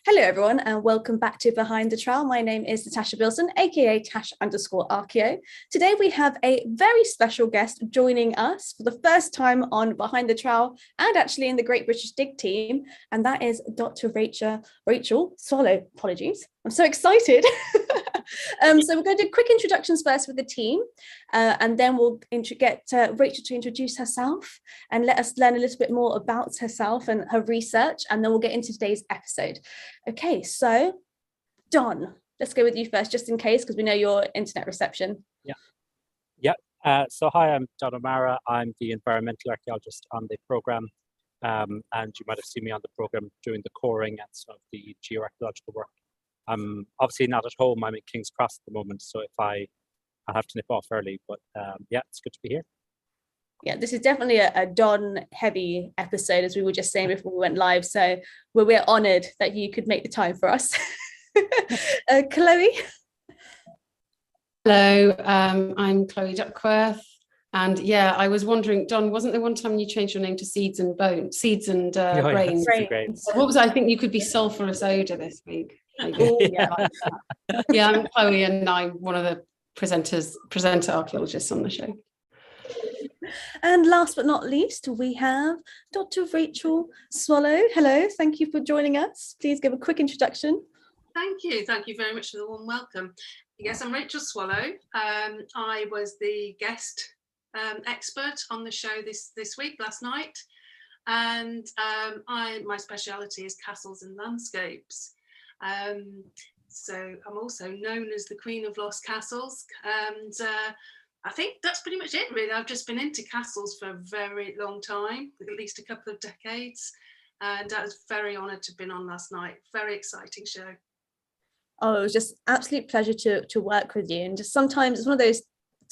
Hello everyone and welcome back to Behindthetrowel. My name is Natasha Bilson, aka Tash_Archeo. Today we have a very special guest joining us for the first time on Behindthetrowel and actually in the Great British Dig team, and that is Dr. Rachel Swallow. Apologies, I'm so excited. So we're going to do quick introductions first with the team, and then we'll get Rachel to introduce herself and let us learn a little bit more about herself and her research, and then we'll get into today's episode. Okay, so Don, let's go with you first, just in case, because we know your internet reception. So hi, I'm Don O'Mara. I'm the environmental archaeologist on the programme, and you might have seen me on the programme doing the coring and some of the geoarchaeological work. I'm obviously not at home. I'm in King's Cross at the moment, so if I'll have to nip off early, but it's good to be here. Yeah, this is definitely a Don heavy episode, as we were just saying before we went live. So we're honoured that you could make the time for us. Chloe. Hello, I'm Chloe Duckworth. And yeah, I was wondering, Don, wasn't there one time you changed your name to Seeds and Grains? So what was it? I think you could be sulphurous odour this week. Yeah, I'm Chloe and I'm one of the presenter archaeologists on the show. And last but not least, we have Dr. Rachel Swallow. Hello, thank you for joining us. Please give a quick introduction. Thank you very much for the warm welcome. Yes, I'm Rachel Swallow. I was the guest expert on the show this week, last night, and my speciality is castles and landscapes. So I'm also known as the Queen of Lost Castles, and I think that's pretty much it, really. I've just been into castles for a very long time, at least a couple of decades, and I was very honoured to have been on last night. Very exciting show. Oh, it was just absolute pleasure to work with you. And just sometimes it's one of those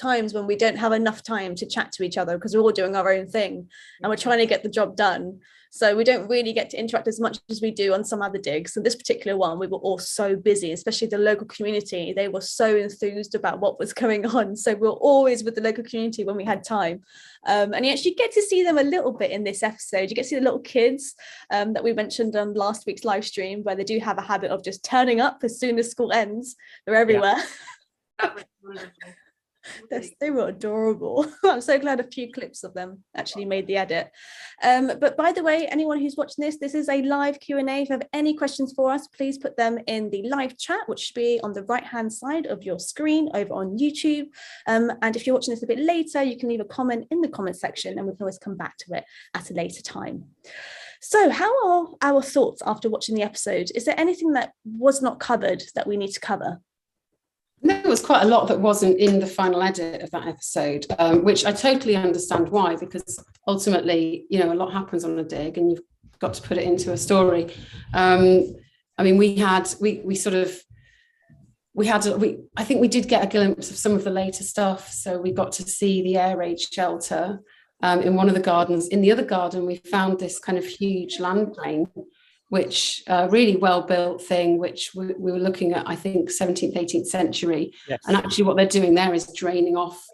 times when we don't have enough time to chat to each other because we're all doing our own thing and we're trying to get the job done. So we don't really get to interact as much as we do on some other digs. And this particular one, we were all so busy, especially the local community. They were so enthused about what was going on. So we were always with the local community when we had time. And you actually get to see them a little bit in this episode. You get to see the little kids that we mentioned on last week's live stream, where they do have a habit of just turning up as soon as school ends. They're everywhere. Yeah. That was wonderful. They were adorable. I'm so glad a few clips of them actually made the edit. But by the way, anyone who's watching this is a live Q&A. If you have any questions for us, please put them in the live chat, which should be on the right hand side of your screen over on YouTube. And if you're watching this a bit later, you can leave a comment in the comment section and we can always come back to it at a later time. So how are our thoughts after watching the episode? Is there anything that was not covered that we need to cover? There was quite a lot that wasn't in the final edit of that episode, which I totally understand why, because ultimately, a lot happens on a dig and you've got to put it into a story. I think we did get a glimpse of some of the later stuff. So we got to see the air raid shelter in one of the gardens. In the other garden, we found this kind of huge land plane, which really well-built thing, which we were looking at, I think, 17th, 18th century. Yes. And actually what they're doing there is draining off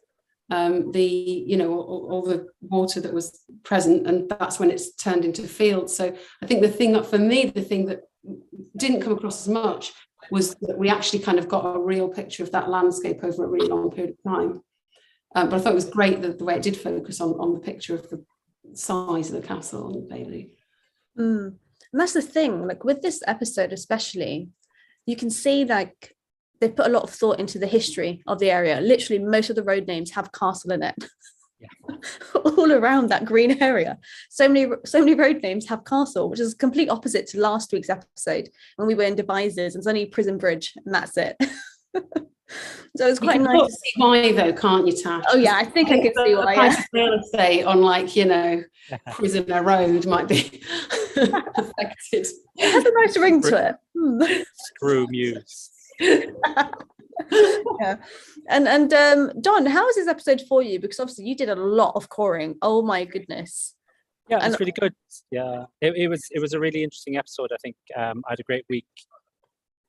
all the water that was present, and that's when it's turned into fields. So I think the thing that didn't come across as much was that we actually kind of got a real picture of that landscape over a really long period of time. But I thought it was great that the way it did focus on the picture of the size of the castle and Bailey. And that's the thing, like with this episode especially, you can see like they put a lot of thought into the history of the area. Literally most of the road names have castle in it. Yeah. All around that green area. So many road names have castle, which is complete opposite to last week's episode when we were in Devizes and it's only Prison Bridge and that's it. So it's quite nice to see why though, can't you, Tash? Oh yeah, I think I can see why. Yeah. Real estate on Prisoner Road might be affected. It has a nice ring to it. Screw Muse. Yeah. And Don, how was this episode for you? Because obviously you did a lot of coring. Oh my goodness. Yeah, it's really good. Yeah, it was a really interesting episode. I think I had a great week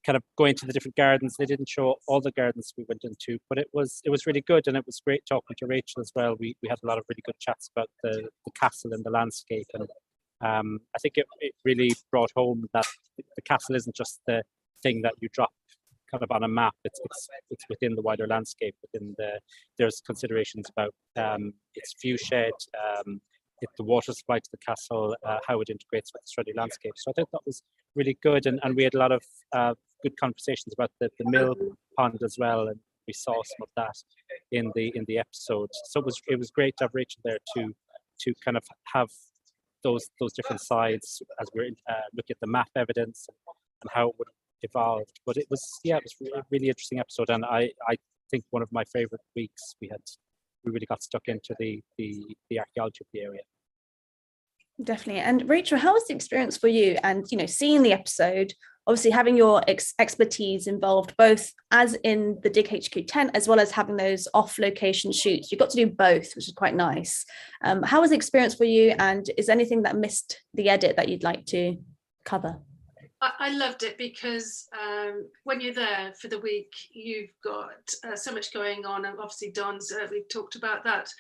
kind of going to the different gardens. They didn't show all the gardens we went into, but it was really good, and it was great talking to Rachel as well. We had a lot of really good chats about the castle and the landscape, and I think it really brought home that the castle isn't just the thing that you drop kind of on a map. It's within the wider landscape. There's considerations about its view shed, the water supply to the castle, how it integrates with the surrounding landscape. So I think that was really good, and we had a lot of good conversations about the mill pond as well, and we saw some of that in the episode. So it was great to have Rachel there to kind of have those different sides as we're looking at the map evidence and how it would evolve. But it was a really interesting episode, and I think one of my favorite weeks. We really got stuck into the archaeology of the area. Definitely. And Rachel, how was the experience for you? And seeing the episode, obviously having your expertise involved, both as in the Dig HQ tent as well as having those off-location shoots. You got to do both, which is quite nice. How was the experience for you? And is there anything that missed the edit that you'd like to cover? I loved it because when you're there for the week, you've got so much going on, and obviously Don's, we've talked about that.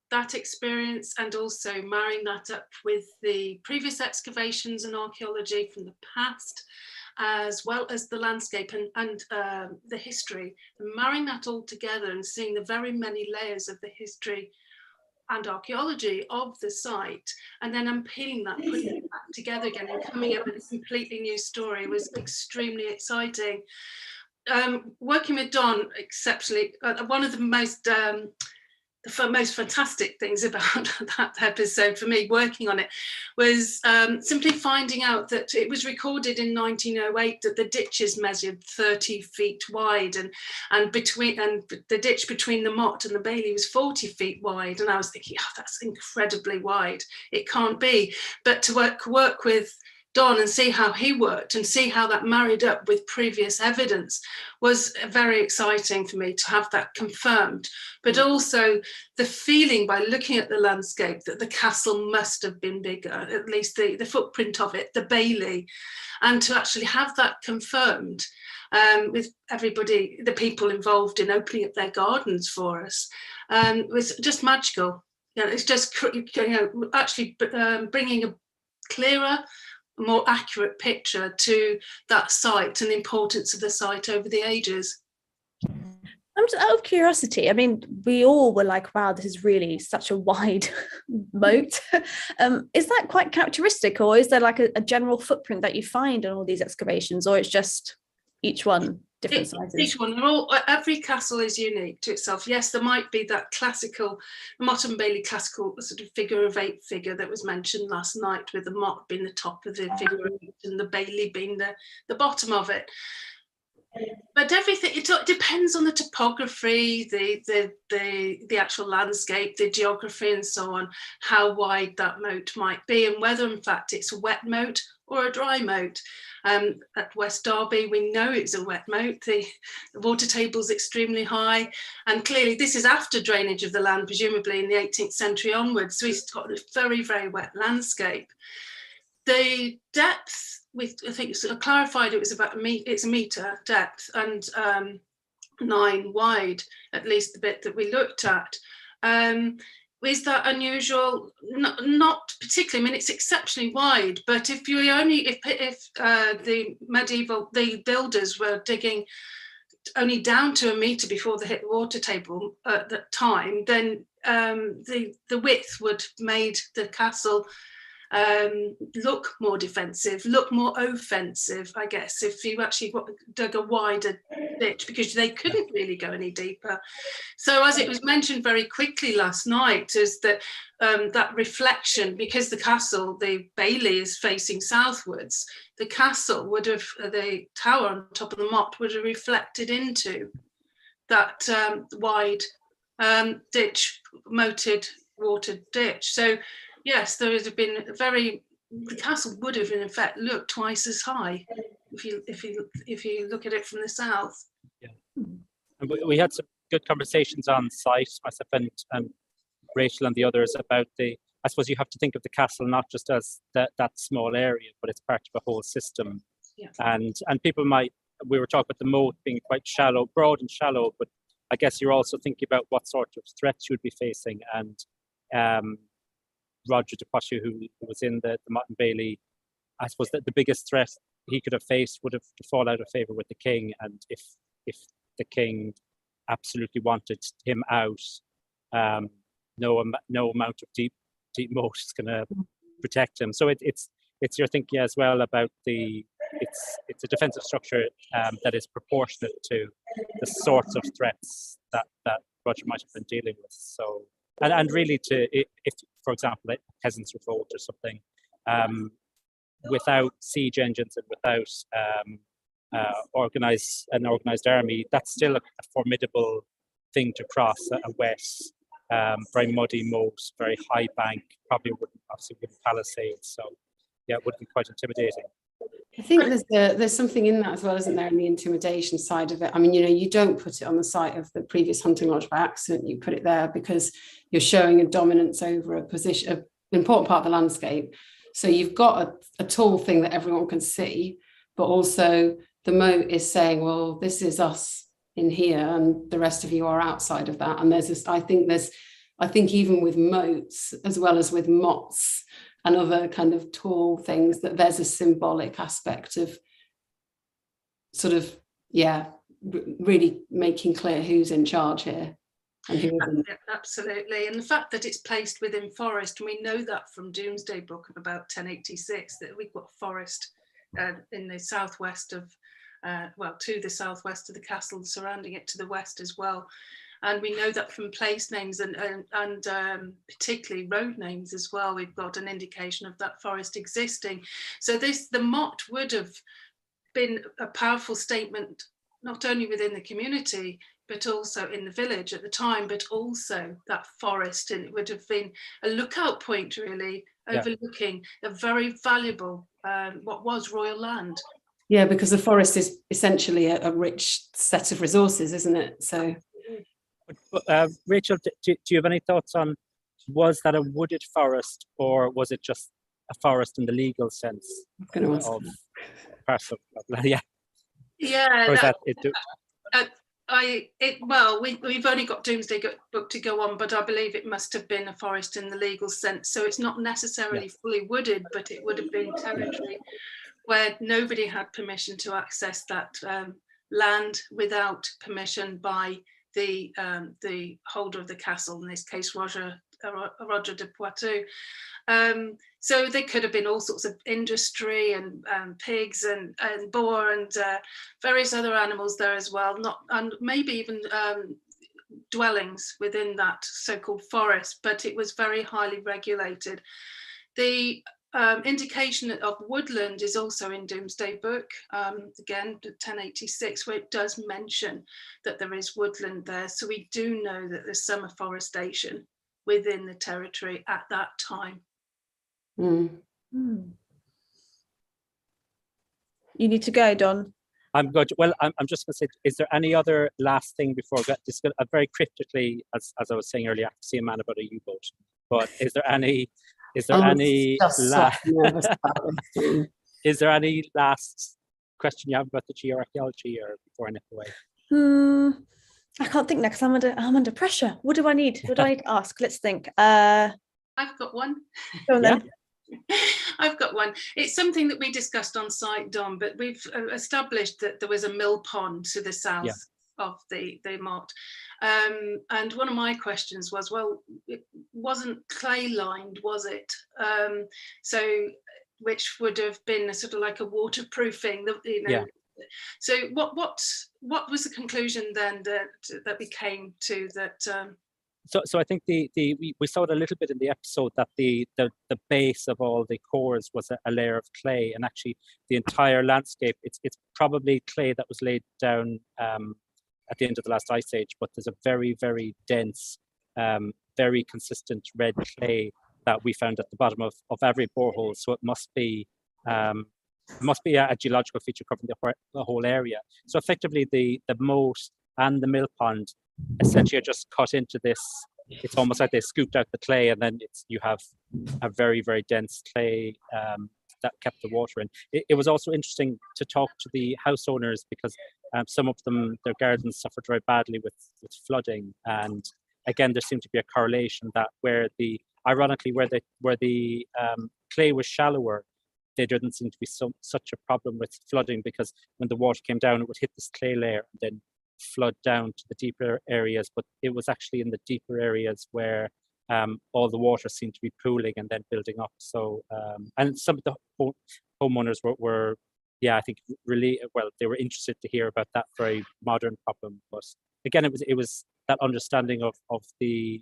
That experience, and also marrying that up with the previous excavations and archaeology from the past, as well as the landscape and the history, and marrying that all together and seeing the very many layers of the history and archaeology of the site, and then unpeeling that, putting it back together again and coming up with a completely new story was extremely exciting. Working with Don, exceptionally, one of the most fantastic things about that episode for me working on it was simply finding out that it was recorded in 1908 that the ditches measured 30 feet wide, and the ditch between the motte and the bailey was 40 feet wide, and I was thinking, oh, that's incredibly wide, it can't be. But to work with Don and see how he worked and see how that married up with previous evidence was very exciting for me to have that confirmed. But also the feeling by looking at the landscape that the castle must have been bigger, at least the footprint of it, the bailey, and to actually have that confirmed with everybody, the people involved in opening up their gardens for us, was just magical. It's just actually bringing a clearer, more accurate picture to that site and the importance of the site over the ages. I'm just out of curiosity. I mean, we all were like, wow, this is really such a wide moat. Is that quite characteristic, or is there like a general footprint that you find on all these excavations, or it's just each one different sizes? Each one, every castle is unique to itself. Yes, there might be that classical, Motte and Bailey classical sort of figure of eight figure that was mentioned last night, with the Motte being the top of the figure of eight and the Bailey being the bottom of it. But everything, it depends on the topography, the actual landscape, the geography and so on, how wide that moat might be, and whether in fact it's a wet moat or a dry moat. At West Derby, we know it's a wet moat. The water table is extremely high, and clearly this is after drainage of the land, presumably in the 18th century onwards. So we've got a very, very wet landscape. The depth, I think it's clarified, it was about it's a metre depth and 9 wide, at least the bit that we looked at. Is that unusual? Not particularly. I mean, it's exceptionally wide, but if the builders were digging only down to a metre before they hit the water table at that time, then the width would have made the castle look more defensive, look more offensive, I guess, if you actually dug a wider ditch, because they couldn't really go any deeper. So as it was mentioned very quickly last night, is that that reflection, because the castle, the bailey is facing southwards, the castle would have, the tower on top of the motte would have reflected into that wide ditch, moated, watered ditch. So yes, there would have been the castle would have in effect looked twice as high if you look at it from the south. Yeah, and we had some good conversations on site, myself and Rachel and the others, about I suppose you have to think of the castle not just as that small area, but it's part of a whole system. Yeah. And people we were talking about the moat being quite shallow, broad and shallow, but I guess you're also thinking about what sort of threats you would be facing, and Roger de Poitou, who was in the Motte and Bailey, I suppose that the biggest threat he could have faced would have to fall out of favour with the king, and if the king absolutely wanted him out, no amount of deep moat is going to protect him. So it's you're thinking as well about it's a defensive structure that is proportionate to the sorts of threats that Roger might have been dealing with. So and really if for example a peasants revolt or something, without siege engines and without an organized army, that's still a formidable thing to cross, a wet, very muddy moat, very high bank, probably wouldn't palisade. So yeah, it would be quite intimidating. I think there's something in that as well, isn't there, in the intimidation side of it? I mean, you don't put it on the site of the previous hunting lodge by accident. You put it there because you're showing a dominance over a position, an important part of the landscape. So you've got a tall thing that everyone can see, but also the moat is saying, well, this is us in here, and the rest of you are outside of that. And there's this, I think even with moats as well as with mottes and other kind of tall things, that there's a symbolic aspect of sort of, really making clear who's in charge here and who isn't. Absolutely. And the fact that it's placed within forest, and we know that from Domesday Book of about 1086, that we've got forest in the southwest of, to the southwest of the castle, surrounding it to the west as well. And we know that from place names and particularly road names as well, we've got an indication of that forest existing. So the motte would have been a powerful statement, not only within the community, but also in the village at the time, but also that forest. And it would have been a lookout point, really, overlooking a very valuable, what was royal land. Yeah, because the forest is essentially a rich set of resources, isn't it? So. Rachel, do you have any thoughts on, was that a wooded forest, or was it just a forest in the legal sense of parts of yeah? Or is we've only got Domesday Book to go on, but I believe it must have been a forest in the legal sense. So it's not necessarily fully wooded, but it would have been territory where nobody had permission to access that land without permission by the holder of the castle, in this case Roger de Poitou. So there could have been all sorts of industry and pigs and boar and various other animals there as well, and maybe even dwellings within that so-called forest, but it was very highly regulated. The indication of woodland is also in Domesday Book, again 1086, where it does mention that there is woodland there. So we do know that there's some afforestation within the territory at that time. You need to go, Don. I'm good. Well, I'm just going to say, is there any other last thing before I get this? Very cryptically, as I was saying earlier, I have to see a man about a U-boat. But is there any last question you have about the geoarchaeology, or before I nip away? I can't think now because I'm under pressure. What do I need? What do I need to ask? Let's think. I've got one. Go on then. I've got one. It's something that we discussed on site, Dom, but we've established that there was a mill pond to the south of the motte. And one of my questions was, well, it wasn't clay lined, was it? So which would have been a sort of like a waterproofing, So what was the conclusion then that we came to that? So I think we saw it a little bit in the episode that the base of all the cores was a layer of clay, and actually the entire landscape, it's probably clay that was laid down at the end of the last ice age, but there's a very, very dense, very consistent red clay that we found at the bottom of every borehole. So it must be a geological feature covering the whole area. So effectively the moat and the mill pond essentially are just cut into this. It's almost like they scooped out the clay, and then you have a very, very dense clay that kept the water in. It was also interesting to talk to the house owners, because some of them, their gardens suffered very badly with flooding. And again, there seemed to be a correlation that where the ironically, where the clay was shallower, there didn't seem to be such a problem with flooding, because when the water came down, it would hit this clay layer and then flood down to the deeper areas. But it was actually in the deeper areas where all the water seemed to be pooling and then building up. So, and some of the homeowners were, yeah, I think really, well, they were interested to hear about that very modern problem. But again, it was that understanding of the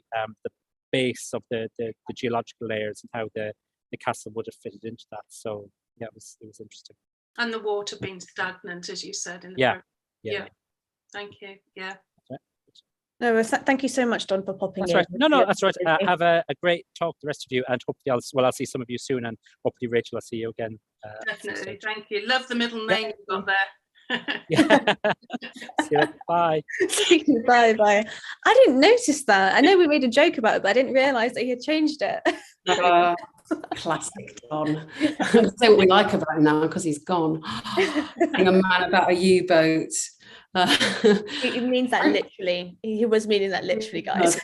base of the geological layers and how the castle would have fitted into that. So yeah, it was interesting. And the water being stagnant, as you said in the yeah. Thank you. Yeah. No, thank you so much, Don, for popping That's in. right. No, that's right. Have a great talk, the rest of you, and hopefully I'll see some of you soon, and hopefully Rachel, I'll see you again. Definitely. Thank you. Love the middle name you've got there. Yeah. See you later. Bye. Bye. I didn't notice that. I know we made a joke about it, but I didn't realise that he had changed it. Classic Don. Say what we like about him now, because he's gone. Being a man about a U-boat. He means that literally. He was meaning that literally, guys.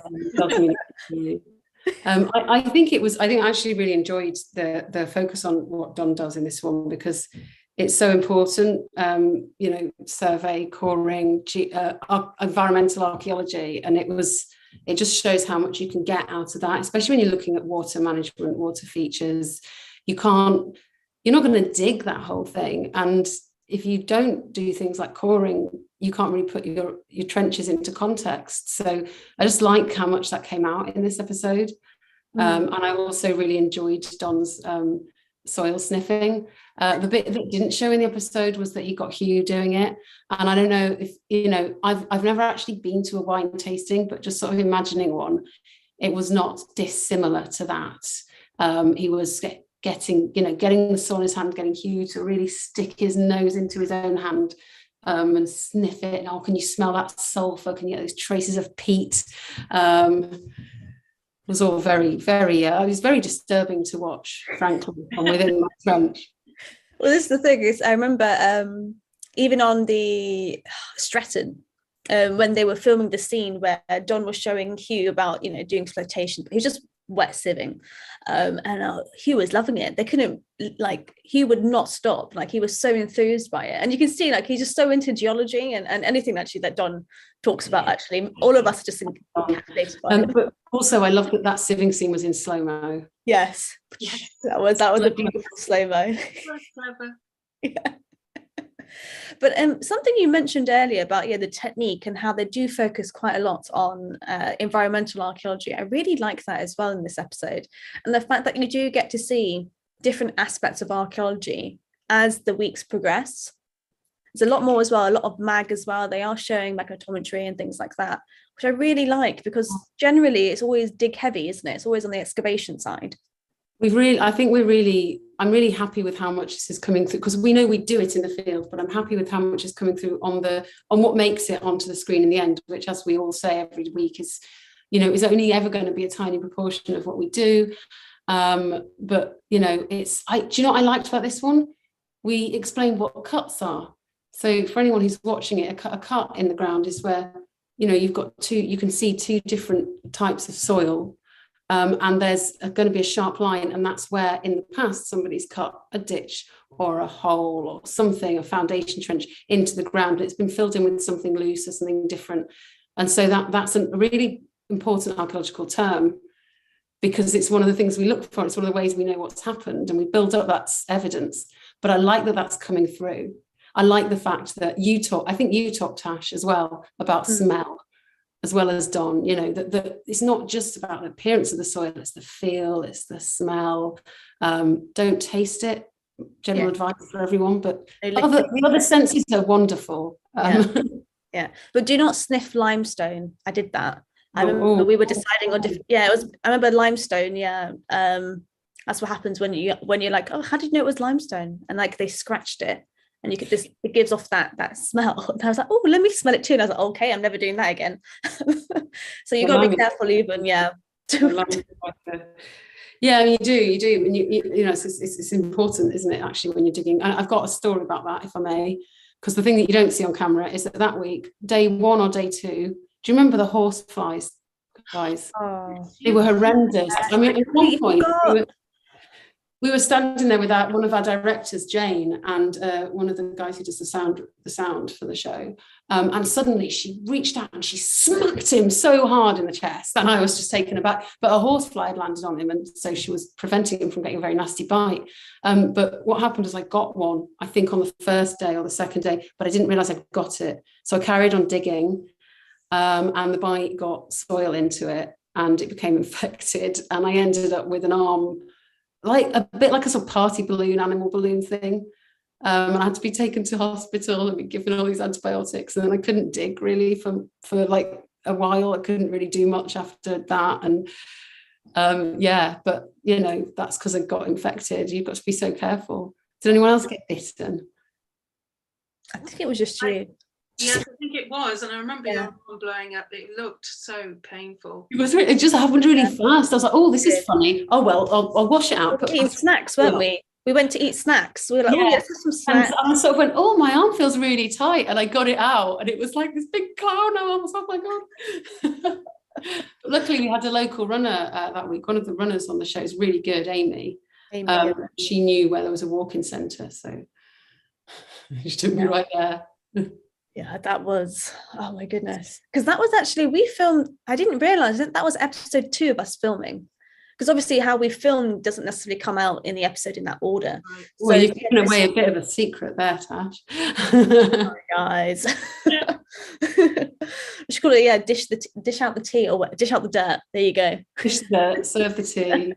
I think I actually really enjoyed the focus on what Don does in this one, because it's so important. Survey, coring, environmental archaeology, and it just shows how much you can get out of that, especially when you're looking at water management, water features. You're not going to dig that whole thing, and if you don't do things like coring, you can't really put your trenches into context. So I just like how much that came out in this episode. And I also really enjoyed Don's soil sniffing. The bit that didn't show in the episode was that he got Hugh doing it. And I don't know if, I've never actually been to a wine tasting, but just sort of imagining one, it was not dissimilar to that. He was getting the soil in his hand, getting Hugh to really stick his nose into his own hand and sniff it. And, can you smell that sulfur? Can you get those traces of peat? It was all very, very, it was very disturbing to watch, frankly, from within my trench. Well, this is the thing, is I remember even on the Stretton, when they were filming the scene where Don was showing Hugh about, doing flotation, he was just wet sieving, and Hugh was loving it. They couldn't, Hugh would not stop. He was so enthused by it, and you can see he's just so into geology and anything actually that Don talks about. Actually, all of us are just encapsulated by it. But also, I love that sieving scene was in slow-mo. Yes, that was a beautiful slow-mo. Clever. Yeah. But something you mentioned earlier about the technique and how they do focus quite a lot on environmental archaeology, I really like that as well in this episode, and the fact that you do get to see different aspects of archaeology as the weeks progress. There's a lot more as well, a lot of mag as well. They are showing magnetometry and things like that, which I really like, because generally it's always dig heavy, isn't it? It's always on the excavation side. I'm really happy with how much this is coming through, because we know we do it in the field, but I'm happy with how much is coming through on what makes it onto the screen in the end, which, as we all say every week, is only ever going to be a tiny proportion of what we do. But do you know what I liked about this one? We explained what cuts are. So for anyone who's watching it, a cut in the ground is where, you've got you can see two different types of soil. And there's going to be a sharp line, and that's where in the past somebody's cut a ditch or a hole or something, a foundation trench into the ground. It's been filled in with something loose or something different. And so that's a really important archaeological term, because it's one of the things we look for. It's one of the ways we know what's happened, and we build up that evidence. But I like that that's coming through. I like the fact that I think you talked, Tash, as well, about smell, as well as Don, that it's not just about the appearance of the soil, it's the feel, it's the smell. Don't taste it, general advice for everyone, but the other senses are wonderful. But do not sniff limestone. I did that. I remember we were deciding on different, I remember limestone, that's what happens when you're like, oh, how did you know it was limestone? And they scratched it, and you could it gives off that smell. And I was like, oh, let me smell it too. And I was like, okay, I'm never doing that again. So you got to be careful, even, Yeah, you do. And it's important, isn't it, actually, when you're digging. I've got a story about that, if I may, because the thing that you don't see on camera is that week, day 1 or day 2, do you remember the horse flies guys. Oh. They were horrendous. I mean, at one point, we were standing there with one of our directors, Jane, and one of the guys who does the sound for the show. And suddenly she reached out and she smacked him so hard in the chest. And I was just taken aback. But a horsefly had landed on him. And so she was preventing him from getting a very nasty bite. But what happened is I got one, I think on the first day or the second day, but I didn't realize I got it. So I carried on digging and the bite got soil into it and it became infected. And I ended up with an arm, like a bit like a sort of party balloon, animal balloon thing. And I had to be taken to hospital and be given all these antibiotics. And then I couldn't dig really for like a while. I couldn't really do much after that. And but you know, that's because I got infected. You've got to be so careful. Did anyone else get bitten? I think it was just you. Yes, I think it was, and I remember your arm blowing up. It looked so painful. It just happened really fast. I was like, "Oh, this is funny. Oh well, I'll wash it out." We were eating snacks, weren't we? We went to eat snacks. We were like, "Oh, let's have some snacks." And I sort of went, "Oh, my arm feels really tight," and I got it out, and it was like this big clown arm. I was, oh my god! Luckily, we had a local runner that week. One of the runners on the show is really good, Amy. She knew where there was a walking centre, so she took me right there. Yeah, that was, oh my goodness. Because that was actually, we filmed, I didn't realise that was episode 2 of us filming. Because obviously how we filmed doesn't necessarily come out in the episode in that order. Well, so you've given away a bit of a secret there, Tash. Sorry, guys. I should call it, dish out the tea, or dish out the dirt. There you go. Dish the dirt, serve the tea.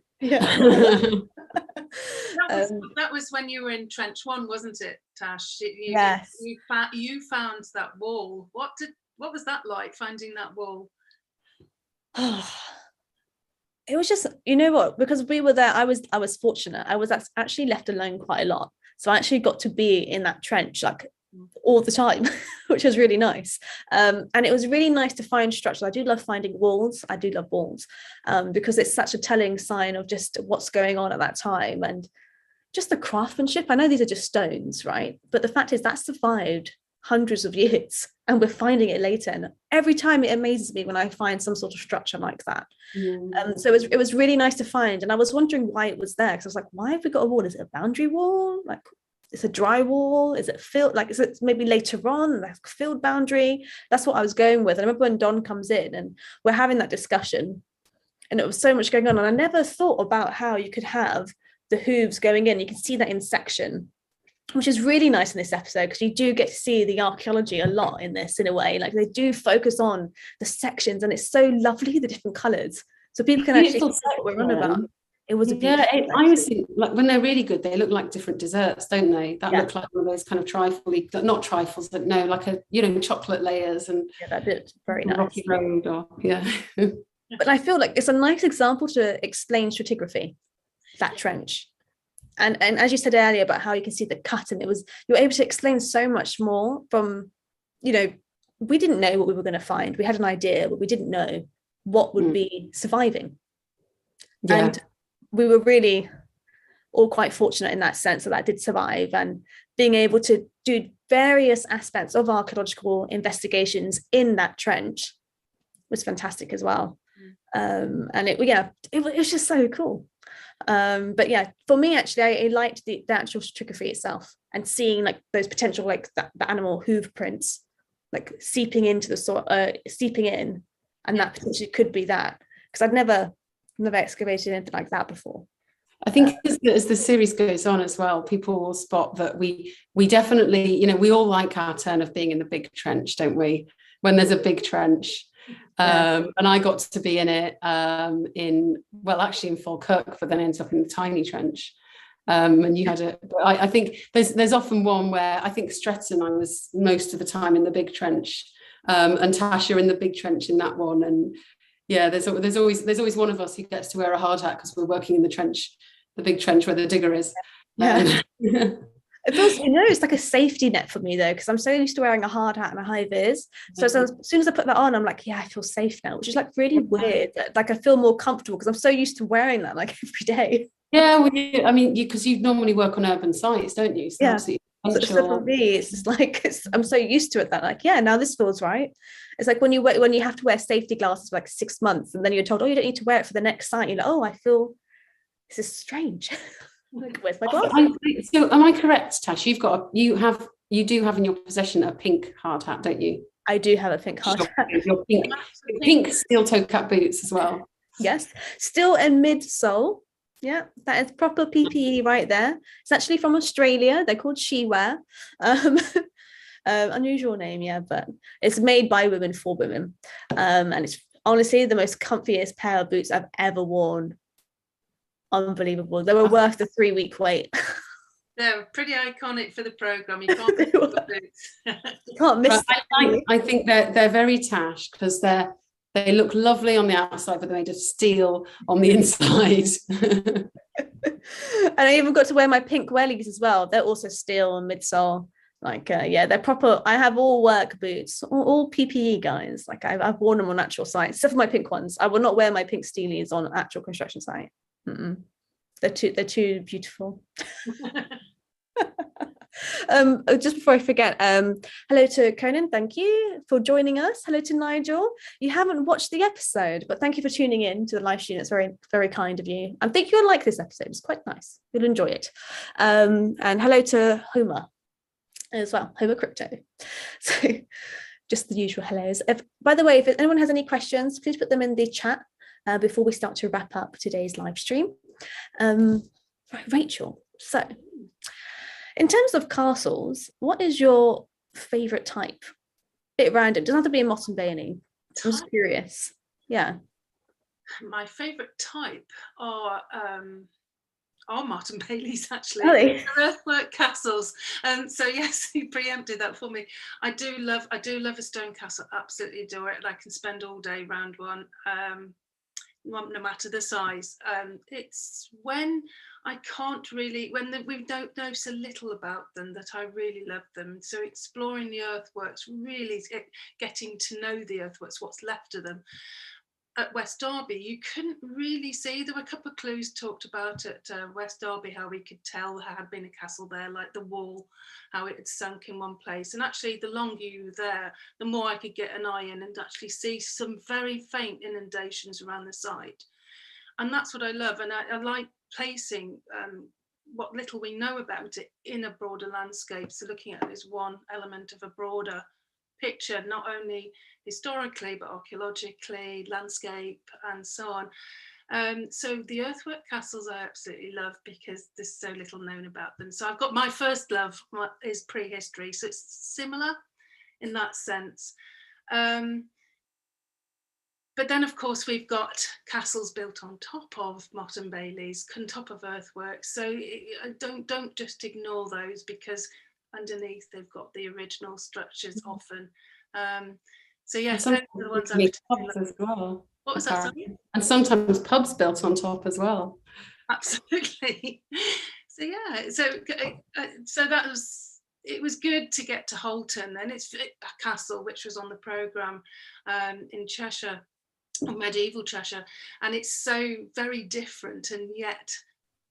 That was when you were in Trench 1, wasn't it, Tash? Yes. You found that wall. What was that like, finding that wall? It was just, you know what, because we were there, I was fortunate. I was actually left alone quite a lot. So I actually got to be in that trench like all the time, which was really nice. And it was really nice to find structures. I do love finding walls. I do love walls because it's such a telling sign of just what's going on at that time and just the craftsmanship. I know these are just stones, right? But the fact is that survived hundreds of years and we're finding it later. And every time it amazes me when I find some sort of structure like that. So it was really nice to find. And I was wondering why it was there. Because I was like, why have we got a wall? Is it a boundary wall? Like, it's a dry wall? Is it filled? Like, is it maybe later on, like field boundary? That's what I was going with. And I remember when Don comes in and we're having that discussion and it was so much going on. And I never thought about how you could have the hooves going in. You can see that in section, which is really nice in this episode because you do get to see the archaeology a lot in this, in a way. Like they do focus on the sections and it's so lovely, the different colours. So people can actually see what we're on about. It was a beautiful I always think, like, when they're really good, they look like different desserts, don't they? That look like one of those kind of trifle-y, not trifles, but no, like a, you know, chocolate layers and that did very nice. Rocky Road But I feel like it's a nice example to explain stratigraphy, that trench. And as you said earlier about how you can see the cut, and you're able to explain so much more from, you know, we didn't know what we were going to find. We had an idea, but we didn't know what would be surviving. And we were really all quite fortunate in that sense that did survive, and being able to do various aspects of archaeological investigations in that trench was fantastic as well. And it was just so cool. But yeah, for me actually, I liked the actual stratigraphy itself and seeing like those potential, like the animal hoof prints like seeping into the soil, seeping in, and that potentially could be that, because I'd never excavated anything like that before. I think as the series goes on as well, people will spot that we definitely, you know, we all like our turn of being in the big trench, don't we? When there's a big trench. And I got to be in it in Falkirk, but then ends up in the tiny trench. And you had I think there's often one where I think Stretton, I was most of the time in the big trench, and Tasha in the big trench in that one. And yeah, there's always one of us who gets to wear a hard hat because we're working in the trench, the big trench where the digger is. It feels, you know, it's like a safety net for me though, because I'm so used to wearing a hard hat and a high vis. So as soon as I put that on, I'm like, yeah, I feel safe now, which is like really weird. Like I feel more comfortable because I'm so used to wearing that like every day. Yeah, I mean, because you normally work on urban sites, don't you? So obviously So for me, it's just like I'm so used to it that like, yeah, now this feels right. It's like when you have to wear safety glasses for like 6 months, and then you're told, oh, you don't need to wear it for the next site. You're like, oh, I feel this is strange. Like, where's my glasses? So am I correct, Tash? You do have in your possession a pink hard hat, don't you? I do have a pink hard hat. Your pink steel toe cap boots as well. Yes, steel and midsole. Yeah, that is proper PPE right there. It's actually from Australia. They're called Shewear. Unusual name, yeah, but it's made by women for women. And it's honestly the most comfiest pair of boots I've ever worn. Unbelievable. They were worth the 3-week wait. They're pretty iconic for the programme. You can't miss the boots. You can't miss them. I think they're very Tash because they look lovely on the outside, but they're made of steel on the inside. And I even got to wear my pink wellies as well. They're also steel and midsole. Like, yeah, they're proper. I have all work boots, all PPE, guys. Like, I've worn them on actual sites, except for my pink ones. I will not wear my pink steelies on an actual construction site. They're too beautiful. Just before I forget, hello to Conan, thank you for joining us. Hello to Nigel. You haven't watched the episode, but thank you for tuning in to the live stream. It's very, very kind of you. I think you'll like this episode. It's quite nice. You'll enjoy it. And hello to Homer as well, Homer Crypto. So just the usual hellos. By the way, if anyone has any questions, please put them in the chat before we start to wrap up today's live stream. Right, Rachel, so in terms of castles, what is your favourite type? Bit random, doesn't have to be a Motte and Bailey. I'm just curious. Yeah. My favourite type are Motte and Baileys, actually. Really? Earthwork castles. So yes, you preempted that for me. I do love a stone castle. Absolutely adore it. I can spend all day round one. No matter the size. It's when I can't really, we don't know so little about them that I really love them. So exploring the earthworks, really getting to know the earthworks, what's left of them. At West Derby, you couldn't really see. There were a couple of clues talked about at West Derby, how we could tell there had been a castle there, like the wall, how it had sunk in one place. And actually, the longer you were there, the more I could get an eye in and actually see some very faint inundations around the site. And that's what I love. And I like placing what little we know about it in a broader landscape. So looking at it as one element of a broader picture, not only historically but archaeologically, landscape and so on. So the earthwork castles I absolutely love because there's so little known about them. So I've got my first love is prehistory, so it's similar in that sense. But then of course we've got castles built on top of Motte and Baileys, on top of earthworks. So don't just ignore those because underneath they've got the original structures often. So yes, those are the ones I pubs as well. What was that? Sorry? And sometimes pubs built on top as well. Absolutely. So yeah, so that was, it was good to get to Holton, and it's a castle which was on the programme in Cheshire, or medieval Cheshire, and it's so very different, and yet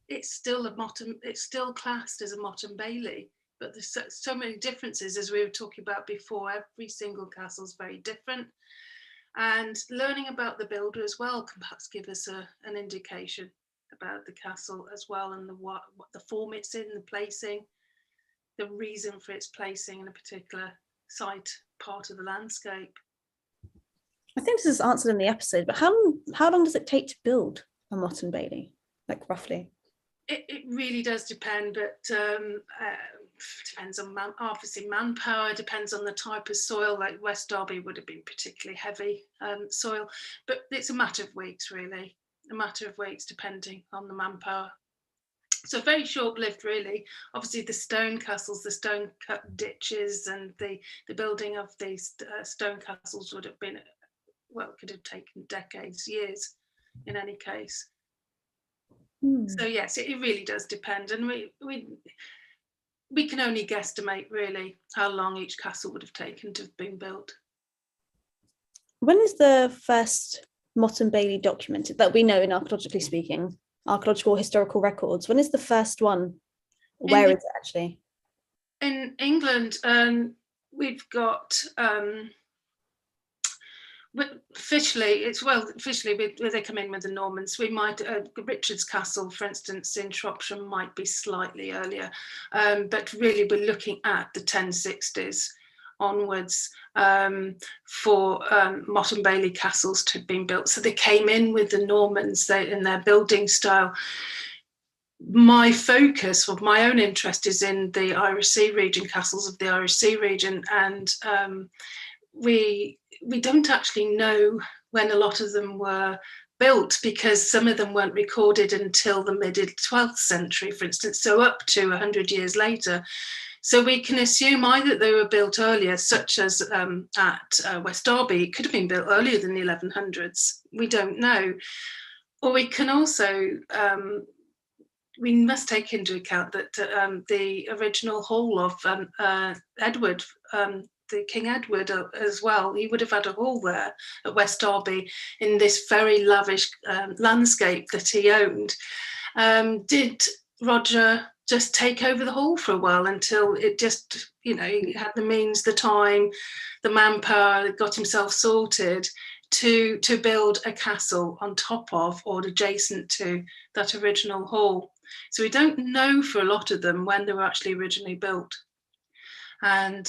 it's still classed as a Motte and Bailey. But there's so many differences, as we were talking about before. Every single castle is very different, and learning about the builder as well can perhaps give us an indication about the castle as well, and what the form it's in, the placing, the reason for its placing in a particular site, part of the landscape. I think this is answered in the episode, but how long does it take to build a Motte and Bailey, like roughly? It really does depend, but depends on obviously manpower, depends on the type of soil. Like West Derby would have been particularly heavy soil, but it's a matter of weeks, really, a matter of weeks depending on the manpower. So very short-lived, really. Obviously the stone castles, the stone cut ditches, and the building of these stone castles would have been, well, could have taken decades, years in any case. So yes, it really does depend, and we can only guesstimate really how long each castle would have taken to have been built. When is the first Motte and Bailey documented that we know in archaeologically speaking, archaeological historical records? When is the first one? Where is it actually? in England, we've got officially, where they come in with the Normans, we might, Richard's Castle, for instance, in Shropshire might be slightly earlier, but really we're looking at the 1060s onwards for Motte and Bailey castles to have been built. So they came in with the Normans in their building style. My focus, or my own interest, is in the Irish Sea region, castles of the Irish Sea region, and we don't actually know when a lot of them were built, because some of them weren't recorded until the mid-12th century, for instance, so up to 100 years later. So we can assume either they were built earlier, such as at West Derby, it could have been built earlier than the 1100s, we don't know. Or we can also, we must take into account that the original hall of Edward, the King Edward as well, he would have had a hall there at West Derby in this very lavish landscape that he owned. Did Roger just take over the hall for a while until it just, he had the means, the time, the manpower, got himself sorted to build a castle on top of or adjacent to that original hall? So we don't know for a lot of them when they were actually originally built. And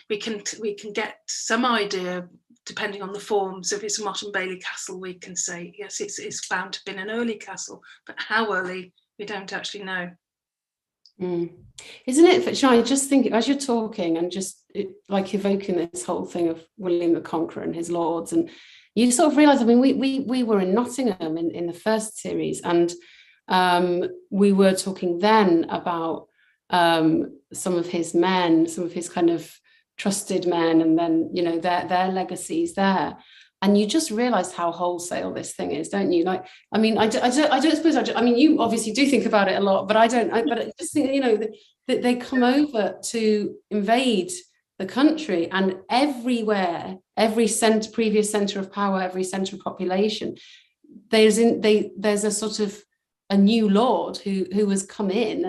we can get some idea, depending on the forms. If it's a Motte and Bailey castle, we can say, yes, it's bound to have been an early castle, but how early, we don't actually know. Isn't it, I just think, as you're talking and just like evoking this whole thing of William the Conqueror and his lords, and you sort of realise, I mean, we were in Nottingham in the first series, and we were talking then about some of his men, some of his kind of trusted men, and then their legacies there, and you just realise how wholesale this thing is, don't you? Like, I mean, I don't suppose I mean, you obviously do think about it a lot, but I don't. But I just think that they come over to invade the country, and everywhere, every previous centre of power, every centre of population, there's a sort of a new lord who has come in,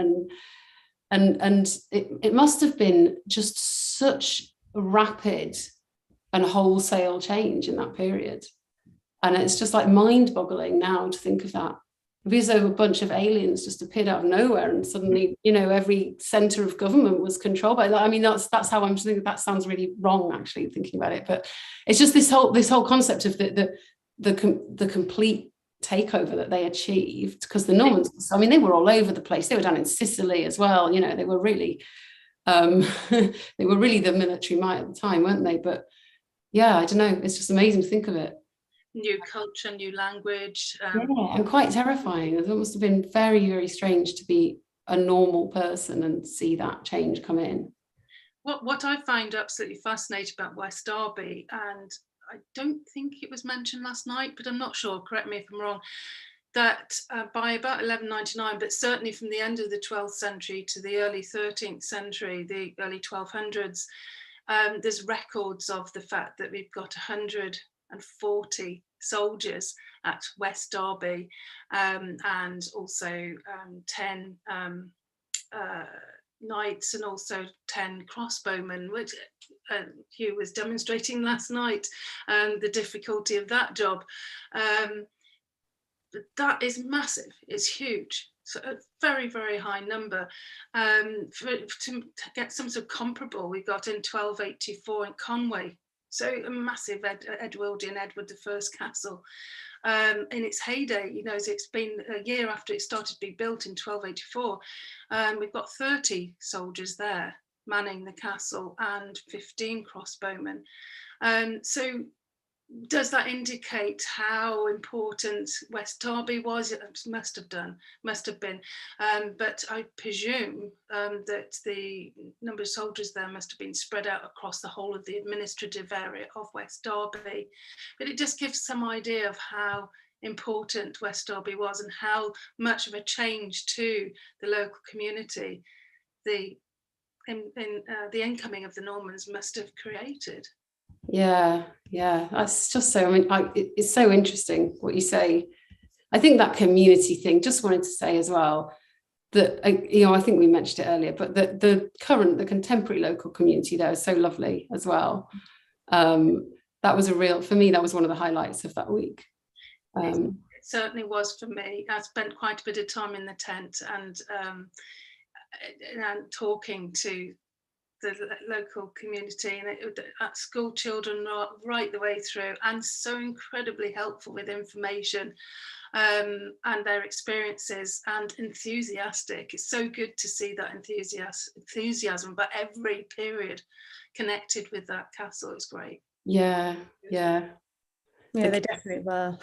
and it must have been just such a rapid and wholesale change in that period. And it's just like mind-boggling now to think of that. Because though a bunch of aliens just appeared out of nowhere and suddenly, every centre of government was controlled by that. I mean, that's how I'm just thinking. That sounds really wrong, actually, thinking about it. But it's just this whole concept of the complete takeover that they achieved, because the Normans, I mean, they were all over the place. They were down in Sicily as well. They were really the military might at the time, weren't they? But yeah, I don't know, it's just amazing to think of it. New culture, new language. Yeah, and quite terrifying. It must have been very, very strange to be a normal person and see that change come in. What I find absolutely fascinating about West Derby, and I don't think it was mentioned last night, but I'm not sure, correct me if I'm wrong, that by about 1199, but certainly from the end of the 12th century to the early 13th century, the early 1200s, there's records of the fact that we've got 140 soldiers at West Derby, and also 10 knights, and also 10 crossbowmen, which Hugh was demonstrating last night, the difficulty of that job. That is massive, it's huge. So a very, very high number. To get some sort of comparable, we got in 1284 in Conway. So a massive Edwardian Edward I castle. In its heyday, it's been a year after it started to be built in 1284. We've got 30 soldiers there manning the castle and 15 crossbowmen. So does that indicate how important West Derby was? It must have been. But I presume that the number of soldiers there must have been spread out across the whole of the administrative area of West Derby. But it just gives some idea of how important West Derby was and how much of a change to the local community the incoming of the Normans must have created. Yeah, that's just so, I mean, it's so interesting what you say. I think that community thing, just wanted to say as well, that, I think we mentioned it earlier, but the contemporary local community there is so lovely as well. That was for me, that was one of the highlights of that week. It certainly was for me. I spent quite a bit of time in the tent and talking to the local community, and school children right the way through, and so incredibly helpful with information and their experiences, and enthusiastic. It's so good to see that enthusiasm, but every period connected with that castle. It's great. Yeah, they definitely were.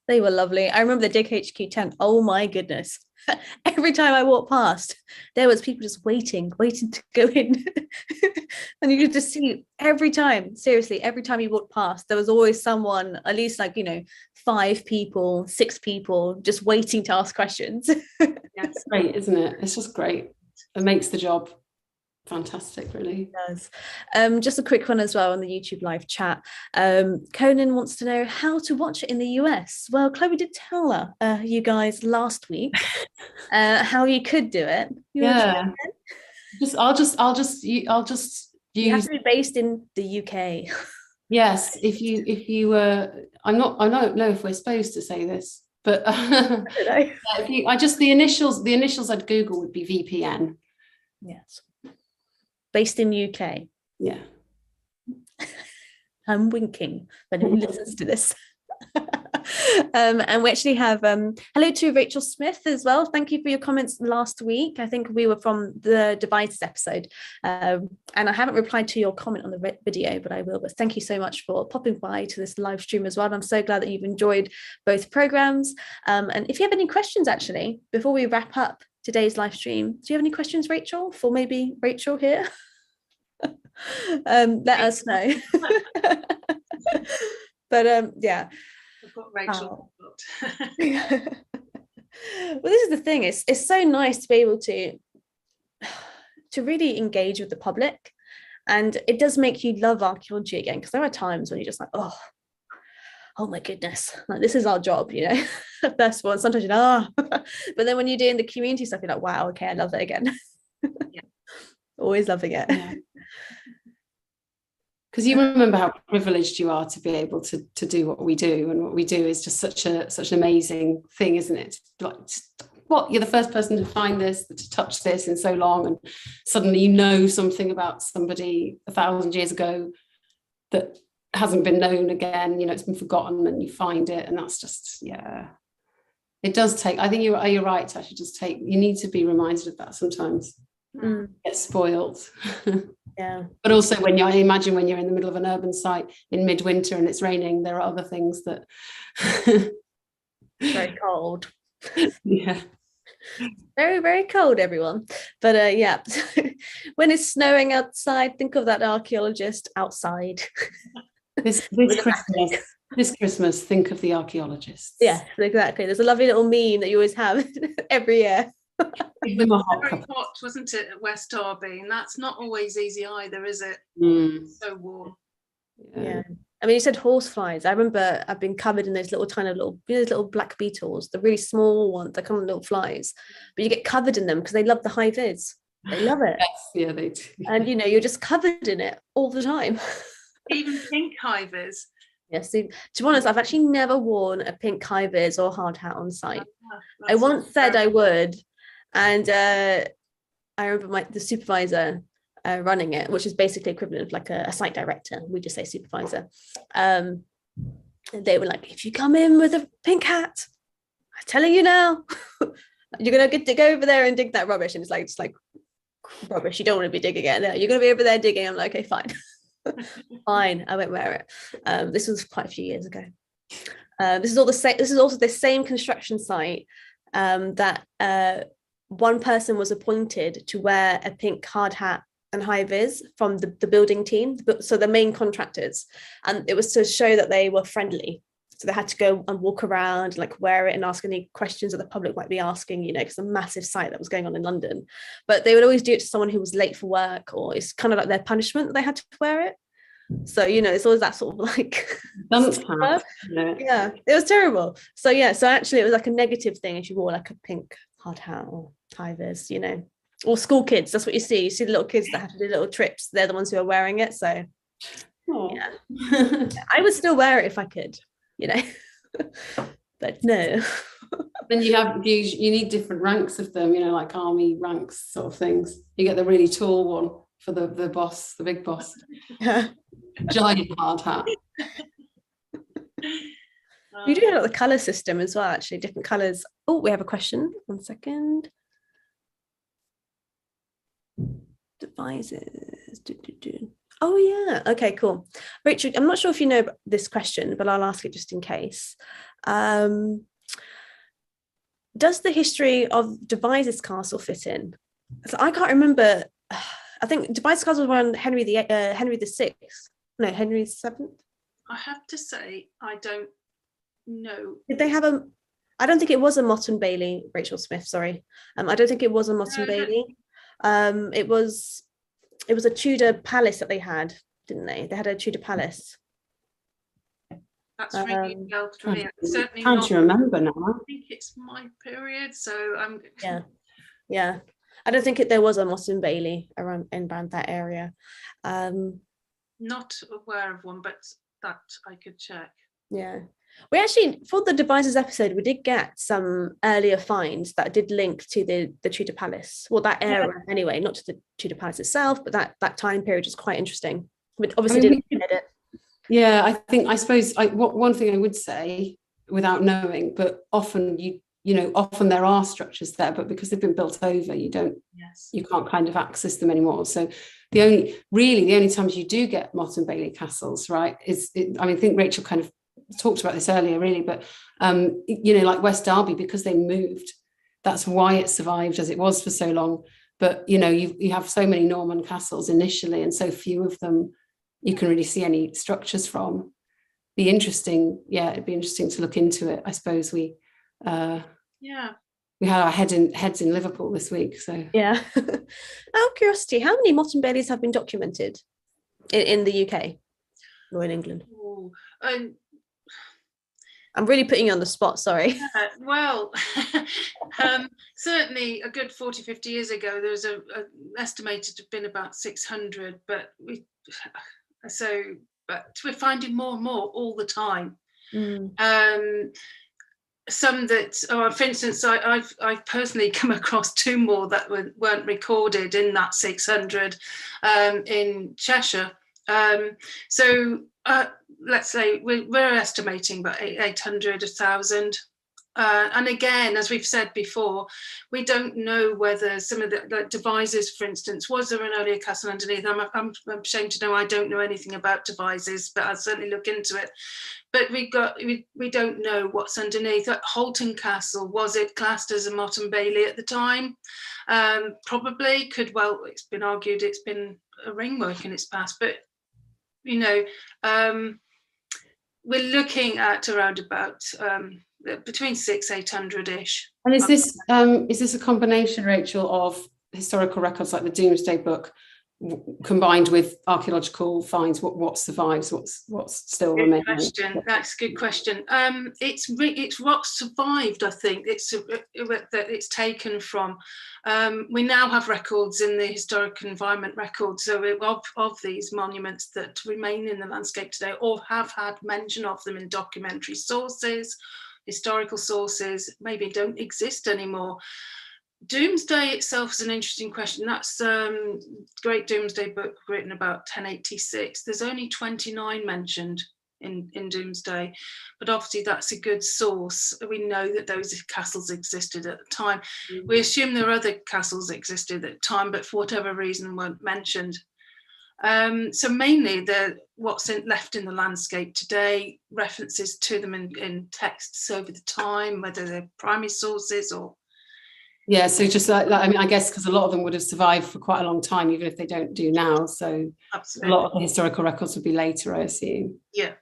They were lovely. I remember the Dig HQ tent. Oh my goodness. Every time I walked past, there was people just waiting to go in. And you could just see every time you walked past, there was always someone, at least 5 people, 6 people just waiting to ask questions. Yeah, it's great, isn't it? It's just great. It makes the job fantastic, really. It does. Just a quick one as well on the YouTube live chat. Conan wants to know how to watch it in the US. Well, Chloe did tell you guys last week how you could do it. Yeah. I'll just use. You have to be based in the UK. Yes, if you were, I don't know if we're supposed to say this, but the initials I'd Google would be VPN. Yes. Based in UK. Yeah. I'm winking when he listens to this. And we actually have hello to Rachel Smith as well. Thank you for your comments last week. I think we were from the Devizes episode, and I haven't replied to your comment on the video, but I will. But thank you so much for popping by to this live stream as well. I'm so glad that you've enjoyed both programs. And if you have any questions, actually, before we wrap up today's live stream, do you have any questions, Rachel, for maybe Rachel here? Let us know. But yeah, I've got Rachel. Well, this is the thing, it's so nice to be able to really engage with the public, and it does make you love archaeology again, because there are times when you're just like, oh my goodness, like this is our job, first of all, and sometimes but then when you're doing the community stuff, you're like, wow, okay, I love it again. Yeah. Always loving it. Yeah. Because you remember how privileged you are to be able to do what we do, and what we do is just such an amazing thing, isn't it? Like, what, you're the first person to find this, to touch this in so long, and suddenly you know something about somebody 1,000 years ago that hasn't been known again. It's been forgotten, and you find it, and that's just, yeah. It does take. I think you're right, Tash. You need to be reminded of that sometimes. Get spoiled. Yeah. But also I imagine when you're in the middle of an urban site in midwinter and it's raining, there are other things that very cold. Yeah. Very, very cold, everyone. But yeah, when it's snowing outside, think of that archaeologist outside. This Christmas, think of the archaeologists. Yeah, exactly. There's a lovely little meme that you always have every year. Give them a hot very cup. hot, wasn't it, at West Derby? And that's not always easy either, is it? So warm. Yeah. I mean, you said horseflies. I remember I've been covered in those those little black beetles, the really small ones that come in little flies, but you get covered in them because they love the high vis. They love it. Yes, yeah, they do. And you're just covered in it all the time. Even pink high vis. Yes, to be honest, I've actually never worn a pink high vis or hard hat on site. I once said I would, and I remember the supervisor running it, which is basically equivalent of like a site director. We just say supervisor. They were like, if you come in with a pink hat, I'm telling you now, you're gonna get to go over there and dig that rubbish. And it's like rubbish. You don't want to be digging it. No, you're gonna be over there digging. I'm like, okay, fine. Fine, I won't wear it. This was quite a few years ago. This is also the same construction site that one person was appointed to wear a pink hard hat and high vis from the building team, so the main contractors, and it was to show that they were friendly. So they had to go and walk around, like wear it and ask any questions that the public might be asking, because a massive site that was going on in London. But they would always do it to someone who was late for work, or it's kind of like their punishment that they had to wear it. So, it's always that sort of like yeah, it was terrible. So yeah, so actually it was like a negative thing if you wore like a pink hard hat or Tivers, or school kids. That's what you see. You see the little kids that have to do little trips. They're the ones who are wearing it. So yeah, I would still wear it if I could, but no. Then you need different ranks of them, like army ranks sort of things. You get the really tall one for the boss, the big boss. Giant hard hat. You do have the colour system as well, actually, different colours. Oh, we have a question. 1 second. Devizes. Oh, yeah. Okay, cool. Rachel, I'm not sure if you know this question, but I'll ask it just in case. Does the history of Devizes Castle fit in? So I can't remember. I think Devizes Castle was around Henry VI. No, Henry VII. I have to say, I don't know. Did they have a? I don't think it was a Motte and Bailey. Rachel Smith, sorry. I don't think it was a Motte and Bailey. It was a Tudor palace that they had, didn't they? They had a Tudor palace. That's really well for me. Certainly can't you remember now? I think it's my period, so I'm. Yeah. I don't think there was a Motte and Bailey around that area. Not aware of one, but that I could check. Yeah. We actually, for the Devizes episode, we did get some earlier finds that did link to the Tudor Palace. Well, that era anyway, not to the Tudor Palace itself, but that time period is quite interesting. We obviously didn't get it. Yeah, I suppose one thing I would say, without knowing, but often often there are structures there, but because they've been built over, you can't kind of access them anymore. So the only times you do get Motte and Bailey castles, right, I think Rachel kind of talked about this earlier, really, but like West Derby, because they moved, that's why it survived as it was for so long. But you have so many Norman castles initially, and so few of them you can really see any structures from. It'd be interesting to look into it. I suppose we had our heads in Liverpool this week, so yeah. Out of curiosity, how many Motte and Baileys have been documented in the UK or in England? I'm really putting you on the spot, sorry. Well, certainly a good 40, 50 years ago, there was estimated to have been about 600, but we're finding more and more all the time. Some that, for instance, I've personally come across 2 more that weren't recorded in that 600 in Cheshire. Let's say we're estimating about 800, 1,000. And again, as we've said before, we don't know whether some of the Devizes, for instance, was there an earlier castle underneath? I'm ashamed to know I don't know anything about Devizes, but I'll certainly look into it. But we don't know what's underneath. At Halton Castle, was it classed as a Motte and Bailey at the time? Probably. It's been argued it's been a ringwork in its past, but we're looking at around about between 600-800-ish. And is this a combination, Rachel, of historical records like the Domesday Book combined with archaeological finds? What survives? What's still remaining? That's a good question. It's what survived. I think it's taken from. We now have records in the historic environment records, of these monuments that remain in the landscape today, or have had mention of them in documentary sources, historical sources, maybe don't exist anymore. Domesday itself is an interesting question. That's Great Domesday Book written about 1086. There's only 29 mentioned in Domesday, but obviously that's a good source. We know that those castles existed at the time. We assume there are other castles existed at the time, but for whatever reason weren't mentioned. So mainly what's left in the landscape today, references to them in texts over the time, whether they're primary sources or. Yeah, so just I guess because a lot of them would have survived for quite a long time, even if they don't do now. So absolutely. A lot of the historical records would be later, I assume. Yeah.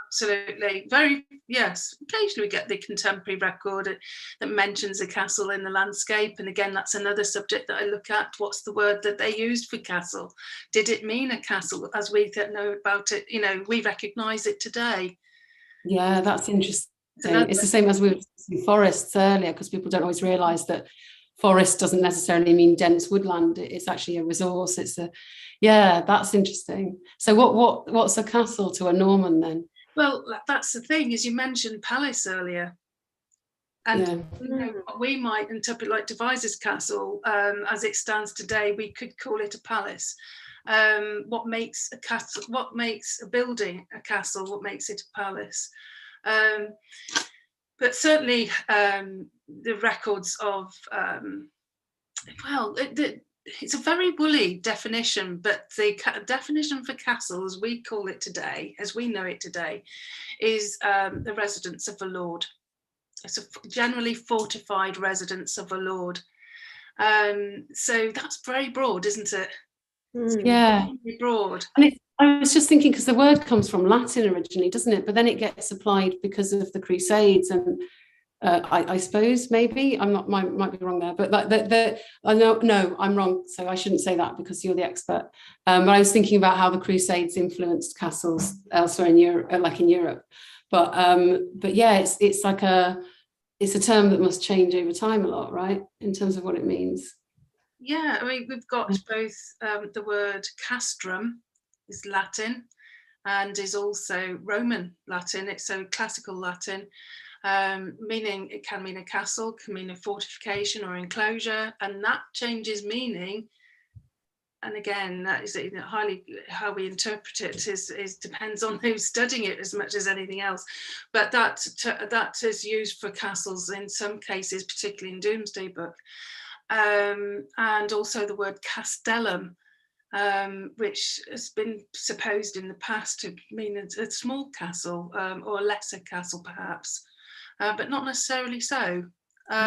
Absolutely. Yes. Occasionally we get the contemporary record that mentions a castle in the landscape. And again, that's another subject that I look at. What's the word that they used for castle? Did it mean a castle as we know about it? We recognise it today. Yeah, that's interesting. It's the same as we were discussing forests earlier, because people don't always realise that forest doesn't necessarily mean dense woodland. It's actually a resource. Yeah, that's interesting. So what's a castle to a Norman then? Well, that's the thing, as you mentioned palace earlier. And we might interpret like Devizes Castle, as it stands today, we could call it a palace. What makes a castle, what makes a building a castle, what makes it a palace? But certainly the records of, it's a very woolly definition, but the definition for castle, as we call it today, as we know it today, is the residence of a lord. It's a generally fortified residence of a lord. So that's very broad, isn't it? Yeah, very broad. And I was just thinking, because the word comes from Latin originally, doesn't it? But then it gets applied because of the Crusades, and I suppose maybe might be wrong there, but I know no, I'm wrong. So I shouldn't say that because you're the expert. But I was thinking about how the Crusades influenced castles elsewhere in Europe, like in Europe. But yeah, it's a term that must change over time a lot, right? In terms of what it means. Yeah, I mean, we've got both the word castrum is Latin and is also Roman Latin. It's so classical Latin, meaning it can mean a castle, can mean a fortification or enclosure, and that changes meaning. And again, that is highly how we interpret it is depends on who's studying it as much as anything else. But that is used for castles in some cases, particularly in Domesday Book, and also the word castellum, which has been supposed in the past to mean a small castle or a lesser castle, perhaps, but not necessarily so. So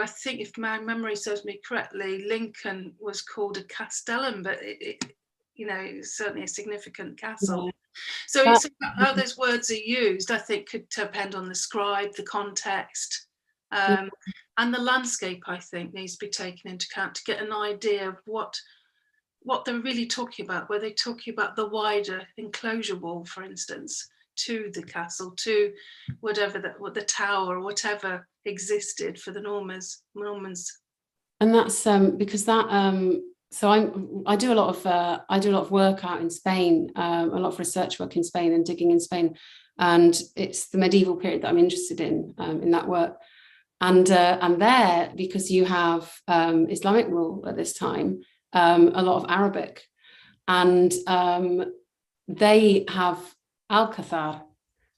I think, if my memory serves me correctly, Lincoln was called a castellum, but it's certainly a significant castle. So it's how those words are used, I think, could depend on the scribe, the context, and the landscape, I think, needs to be taken into account to get an idea of what they're really talking about. Were they talking about the wider enclosure wall, for instance, to the castle, to whatever the tower or whatever existed for the Normans. And that's because that so I do a lot of work out in Spain, a lot of research work in Spain and digging in Spain, and it's the medieval period that I'm interested in that work. And there, because you have Islamic rule at this time, a lot of Arabic, and they have Alcazar,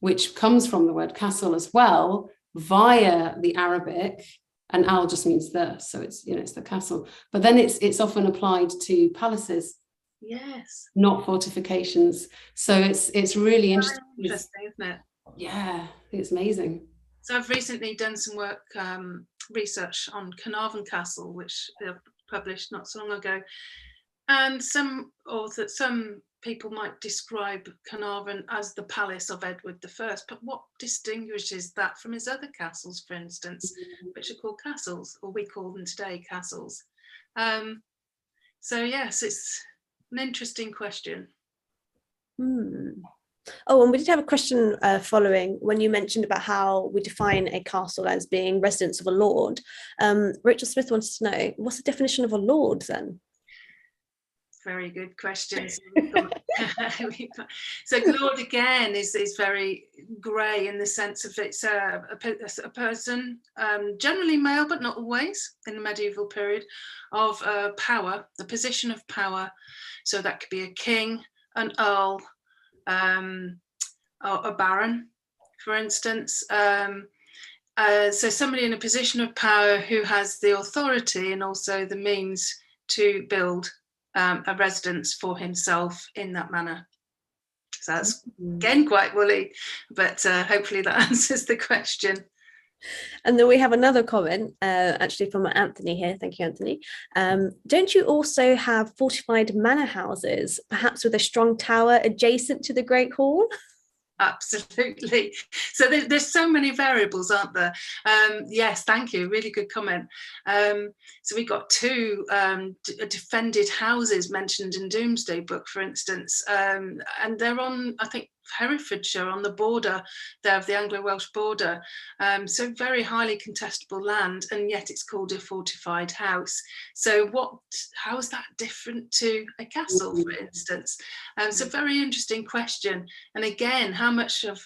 which comes from the word castle as well, via the Arabic, and al just means the, so it's it's the castle. But then it's often applied to palaces, yes, not fortifications. So it's really interesting, isn't it? Yeah, it's amazing. So I've recently done some work, research on Carnarvon Castle, which they published not so long ago, and some people might describe Carnarvon as the palace of Edward I, but what distinguishes that from his other castles, for instance, which are called castles, or we call them today castles? So yes, it's an interesting question. Oh, and we did have a question following when you mentioned about how we define a castle as being residence of a lord. Rachel Smith wants to know, what's the definition of a lord then? Very good question. So lord again is very grey in the sense of it's a person, generally male but not always in the medieval period, of power, the position of power. So that could be a king, an earl, or a baron, for instance. So somebody in a position of power who has the authority and also the means to build a residence for himself in that manner. So that's again quite woolly, but hopefully that answers the question. And then we have another comment, actually from Anthony here. Thank you, Anthony. Don't you also have fortified manor houses, perhaps with a strong tower adjacent to the Great Hall? Absolutely. So there's so many variables, aren't there? Yes, thank you. Really good comment. So we got two defended houses mentioned in Domesday Book, for instance, and they're on, I think, Herefordshire, on the border there of the Anglo-Welsh border. So very highly contestable land, and yet it's called a fortified house. So how is that different to a castle, for instance? It's a very interesting question. And again, how much of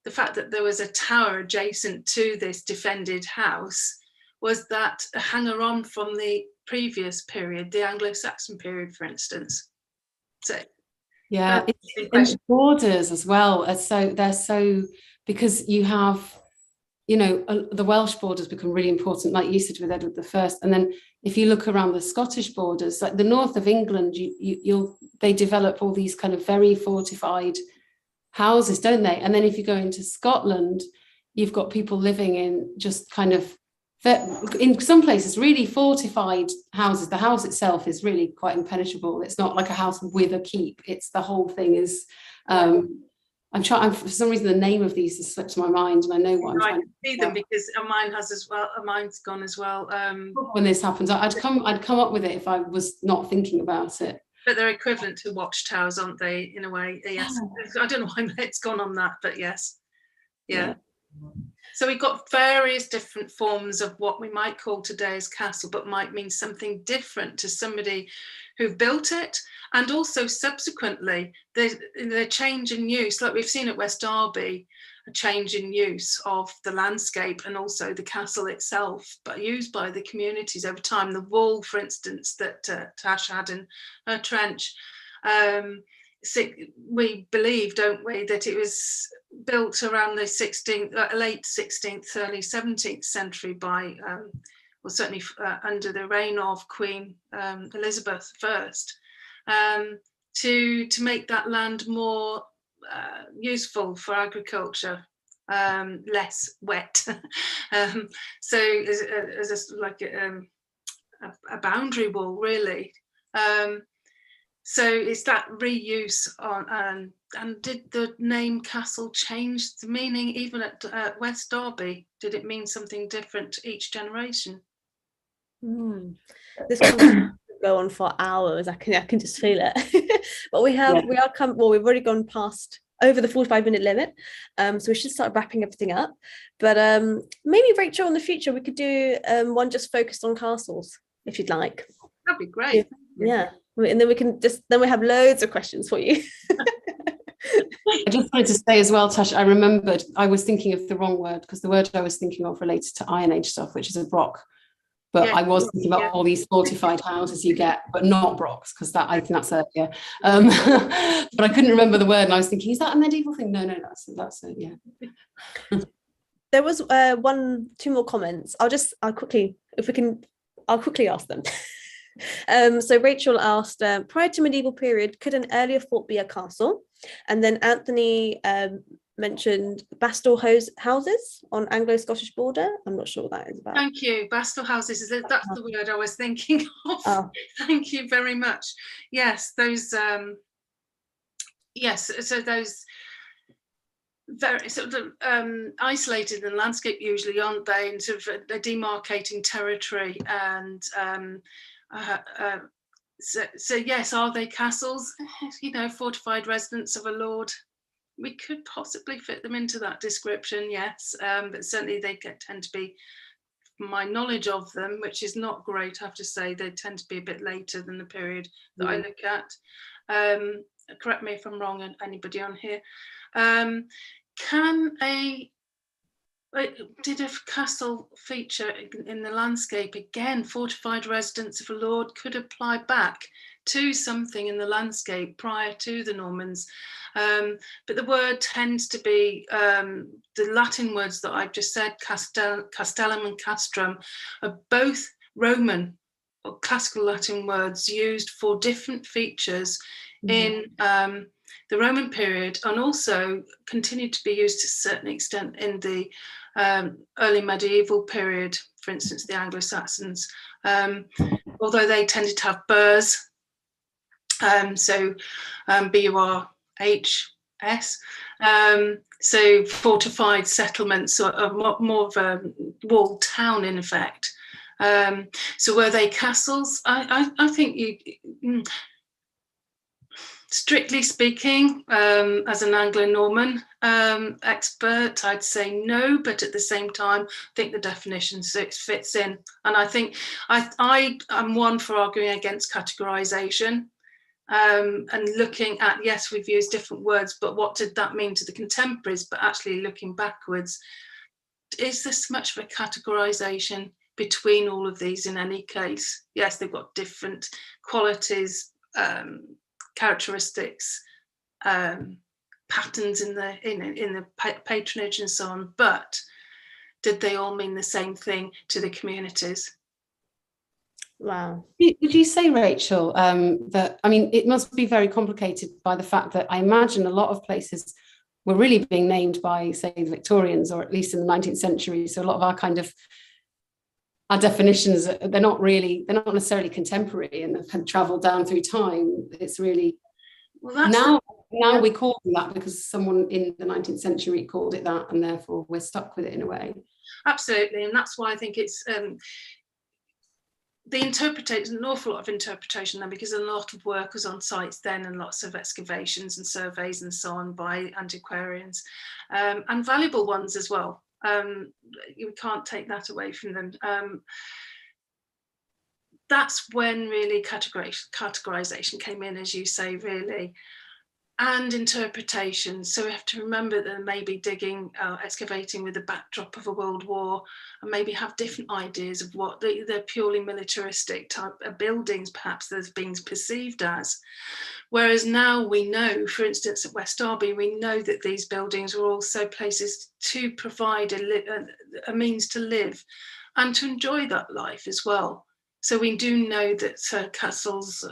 the fact that there was a tower adjacent to this defended house was that a hanger-on from the previous period, the Anglo-Saxon period, for instance? So yeah, it's in borders as well. They're so, because you have, you know, the Welsh borders become really important, like you said, with Edward I. And then if you look around the Scottish borders, like the north of England, they develop all these kind of very fortified houses, don't they? And then if you go into Scotland, you've got people living in just kind of, in some places, really fortified houses. The house itself is really quite impenetrable. It's not like a house with a keep. It's the whole thing is. I'm trying. For some reason, the name of these has slipped my mind, and I know what I'm trying to see them because mine has as well. Mine's gone as well. When this happens, I'd come up with it if I was not thinking about it. But they're equivalent to watchtowers, aren't they? In a way, yes. I don't know why it's gone on that, but yes, yeah. So we've got various different forms of what we might call today as castle, but might mean something different to somebody who built it. And also subsequently, the change in use, like we've seen at West Derby, a change in use of the landscape and also the castle itself, but used by the communities over time. The wall, for instance, that Tash had in her trench, we believe, don't we, that it was built around the late 16th, early 17th century by, well, certainly under the reign of Queen Elizabeth I, to make that land more useful for agriculture, less wet. So as like a boundary wall, really. So it's that reuse on, and did the name castle change the meaning even at West Derby? Did it mean something different to each generation? This can go on for hours. I can just feel it. But we've already gone past over the 45-minute limit, so we should start wrapping everything up. But maybe, Rachel, in the future we could do one just focused on castles, if you'd like. That'd be great. Yeah. And then we have loads of questions for you. I just wanted to say as well, Tash, I remembered I was thinking of the wrong word, because the word I was thinking of related to Iron Age stuff, which is a brock. But I was thinking about all these fortified houses you get, but not brocks, because I think that's earlier. But I couldn't remember the word, and I was thinking, is that a medieval thing? No, that's it, yeah. There was two more comments. I'll quickly ask them. So Rachel asked, prior to medieval period, could an earlier fort be a castle? And then Anthony mentioned Bastille houses on Anglo-Scottish border. I'm not sure what that is about. Thank you. Bastille houses, that's the word I was thinking of. Oh. Thank you very much. Yes, those so those very sort of isolated in the landscape usually, aren't they, in sort of a demarcating territory. And so yes, are they castles? You know, fortified residence of a lord. We could possibly fit them into that description, yes, but certainly they tend to be, from my knowledge of them, which is not great, I have to say, they tend to be a bit later than the period that I look at. Correct me if I'm wrong, and anybody on here. Did a castle feature in the landscape? Again, fortified residence of a lord could apply back to something in the landscape prior to the Normans. But the word tends to be, the Latin words that I've just said, castellum and castrum, are both Roman or classical Latin words used for different features in the Roman period, and also continued to be used to a certain extent in the early medieval period, for instance, the Anglo-Saxons, although they tended to have burhs, so B-U-R-H-S, so fortified settlements, or more of a walled town in effect. So were they castles? I think Strictly speaking, as an Anglo-Norman expert, I'd say no, but at the same time, I think the definition fits in. And I think I am one for arguing against categorization and looking at, yes, we've used different words, but what did that mean to the contemporaries? But actually looking backwards, is this much of a categorization between all of these in any case? Yes, they've got different qualities, characteristics, patterns in the patronage and so on, but did they all mean the same thing to the communities? Wow. Would you say, Rachel, that, I mean, it must be very complicated by the fact that I imagine a lot of places were really being named by, say, the Victorians, or at least in the 19th century. So a lot of our definitions, they're not necessarily contemporary and have travelled down through time. It's really, now we call them that because someone in the 19th century called it that, and therefore we're stuck with it in a way. Absolutely, and that's why I think it's the interpretation, an awful lot of interpretation then, because a lot of work was on sites then, and lots of excavations and surveys and so on by antiquarians, and valuable ones as well. You can't take that away from them. That's when really categorization came in, as you say, really, and interpretation. So we have to remember that maybe digging, excavating with the backdrop of a world war, and maybe have different ideas of what they're purely militaristic type of buildings, perhaps there's being perceived as. Whereas now we know, for instance, at West Derby, we know that these buildings were also places to provide a means to live and to enjoy that life as well. So we do know that castles,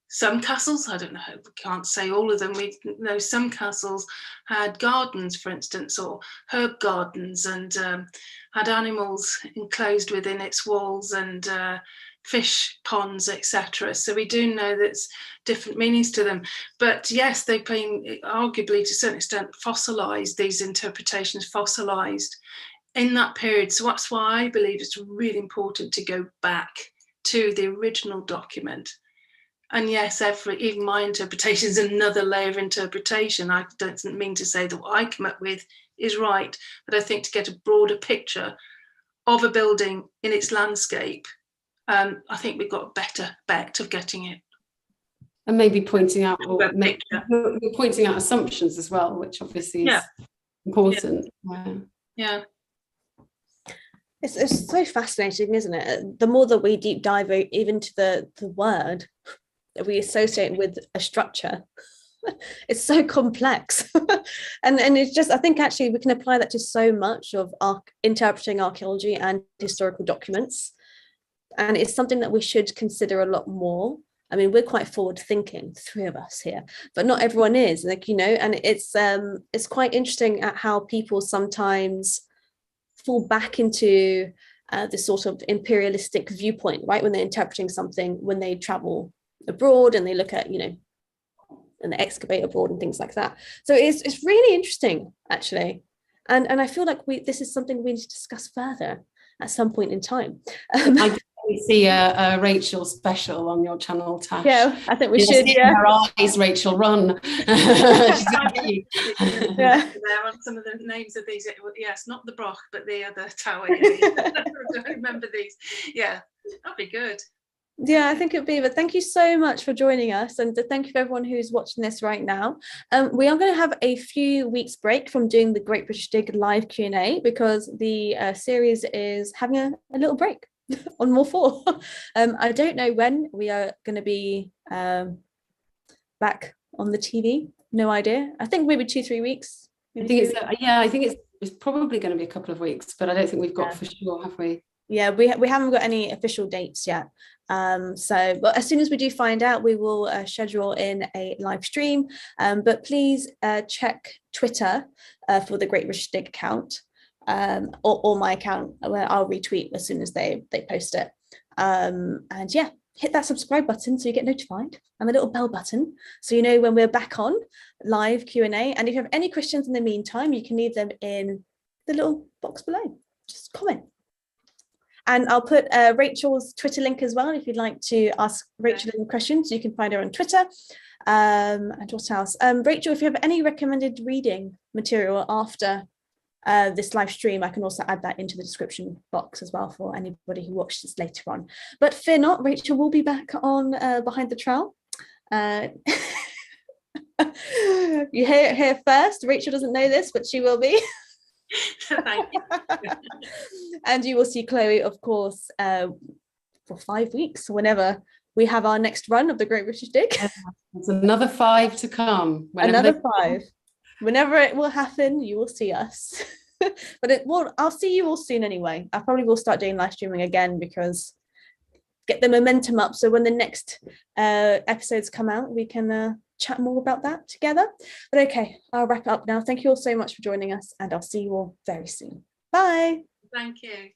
some castles, I don't know, we can't say all of them, we know some castles had gardens, for instance, or herb gardens, and had animals enclosed within its walls, and fish ponds, etc. So we do know there's different meanings to them. But yes, they've been arguably to a certain extent fossilised, these interpretations fossilised in that period. So that's why I believe it's really important to go back to the original document. And yes, even my interpretation is another layer of interpretation. I don't mean to say that what I come up with is right, but I think to get a broader picture of a building in its landscape, I think we've got a better bet of getting it. And maybe pointing out assumptions as well, which obviously is important. Yeah. It's so fascinating, isn't it? The more that we deep dive even to the word that we associate with a structure, it's so complex. and it's just, I think actually we can apply that to so much of interpreting archaeology and historical documents. And it's something that we should consider a lot more. I mean, we're quite forward thinking, the three of us here, but not everyone is, like, you know, and it's quite interesting at how people sometimes fall back into this sort of imperialistic viewpoint, right? When they're interpreting something, when they travel abroad and they look at, you know, and they excavate abroad and things like that. So it's really interesting, actually. And I feel like this is something we need to discuss further at some point in time. I definitely see a Rachel special on your channel, Tash. Yeah, I think we should. Yeah, her eyes, Rachel, run. Yeah, there on some of the names of these. Yes, not the Broch, but the other tower. I remember these. Yeah, that'd be good. Yeah, I think it'd be, but thank you so much for joining us, and thank you for everyone who's watching this right now. We are going to have a few weeks break from doing the Great British Dig live Q&A because the series is having a little break on more 4. I don't know when we are going to be back on the TV. No idea. I think maybe 2-3 weeks. I think it's probably going to be a couple of weeks, but I don't think we've got for sure, have we? Yeah, we haven't got any official dates yet. But as soon as we do find out, we will schedule in a live stream. But please check Twitter for the Great British Dig account, or my account, where I'll retweet as soon as they post it. And yeah, hit that subscribe button so you get notified, and the little bell button so you know when we're back on live Q&A. And if you have any questions in the meantime, you can leave them in the little box below. Just comment. And I'll put Rachel's Twitter link as well. If you'd like to ask Rachel any questions, you can find her on Twitter. And what else? Rachel, if you have any recommended reading material after this live stream, I can also add that into the description box as well for anybody who watches this later on. But fear not, Rachel will be back on Behind the Trowel. You hear it here first. Rachel doesn't know this, but she will be. Thank you. And you will see Chloe, of course, for 5 weeks, whenever we have our next run of the Great British Dig. There's another 5 to come. Another 5. Whenever it will happen, you will see us. But it will. I'll see you all soon anyway. I probably will start doing live streaming again, because get the momentum up, so when the next episodes come out, we can chat more about that together. But okay, I'll wrap it up now. Thank you all so much for joining us, and I'll see you all very soon. Bye. Thank you.